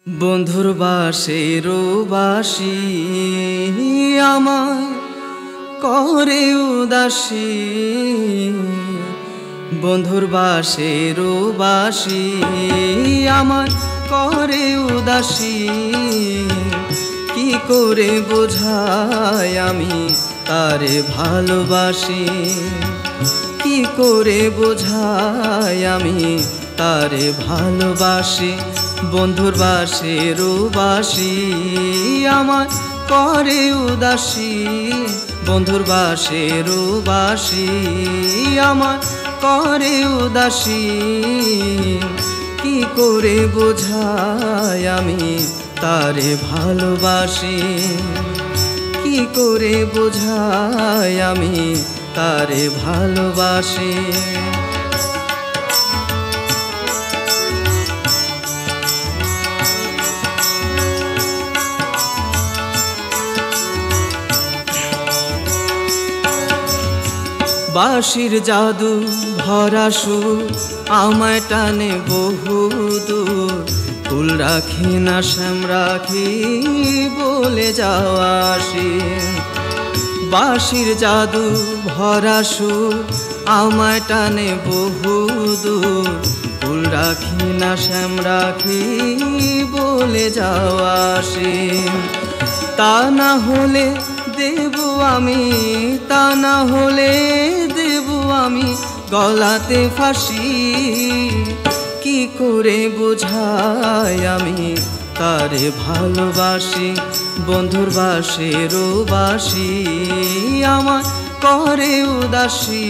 বন্ধুর বাসের বাসি আমায় করে উদাসী, বন্ধুর বাসের বাসি আমায় করে উদাসী। কি করে বোঝাই আমি তারে ভালোবাসি, কি করে বোঝাই আমি তারে ভালোবাসি। বন্ধুর বাসের বাসি আমায় করে উদাসী, বন্ধুর বাসের বাসি আমায় করে উদাসী। কি করে বোঝাই আমি তারে ভালোবাসি, কি করে বোঝাই আমি তারে ভালোবাসি। বাঁশির জাদু ভরা সুর আমায় টানে বহুদূর, ফুল রাখি না শ্যাম রাখি বলে যাওয়া আসি। বাঁশির জাদু ভরা সুর আমায় টানে বহুদূর, ফুল রাখি না শ্যাম রাখি বলে যাওয়া আসি। তা না হলে দেব আমি, তা না হলে দেব আমি গলাতে ফাঁসি। কি করে বোঝাই আমি তারে ভালোবাসি, বন্ধুর বাসের বাসি আমায় করে উদাসী,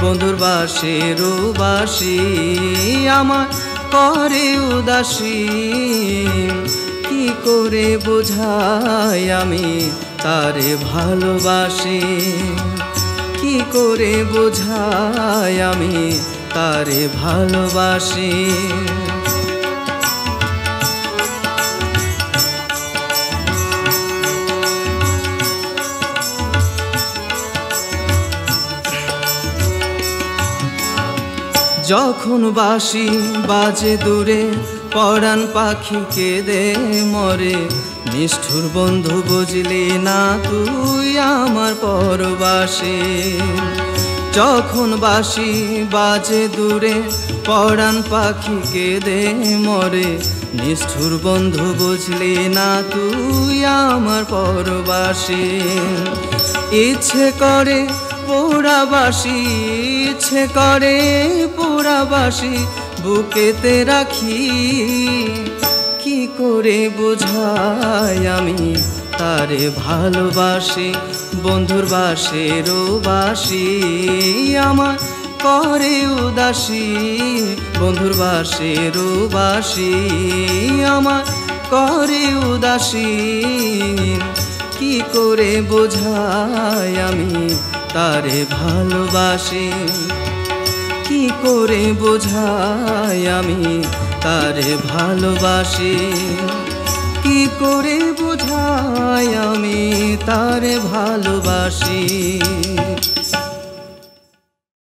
বন্ধুর বাসের বাসি আমায় করে উদাসী। কি করে বোঝাই আমি তারে ভালোবাসি, কি করে বোঝাই আমি তারে ভালোবাসি। যখন বাঁশি বাজে দূরে পরাণ পাখি কেঁদে মরে, নিষ্ঠুর বন্ধু বুঝলি না তুই আমার পরবাসী। যখন বাঁশি বাজে দূরে পরাণ পাখি কেঁদে মরে, নিষ্ঠুর বন্ধু বুঝলি না তুই আমার পরবাসী। ইচ্ছে করে পোড়াবাসি, ইচ্ছে করে পোড়াবাসি বুকেতে রাখি। কি করে বোঝাই আমি তারে ভালোবাসি, বন্ধুর বাসের বাসি আমায় করে উদাসী, বন্ধুর বাসের বাসি আমায় করে উদাসী। কি করে বোঝাই আমি তারে ভালোবাসি, কি করে বোঝাই আমি তারে ভালোবাসি, কি করে বোঝাই আমি তারে ভালোবাসি।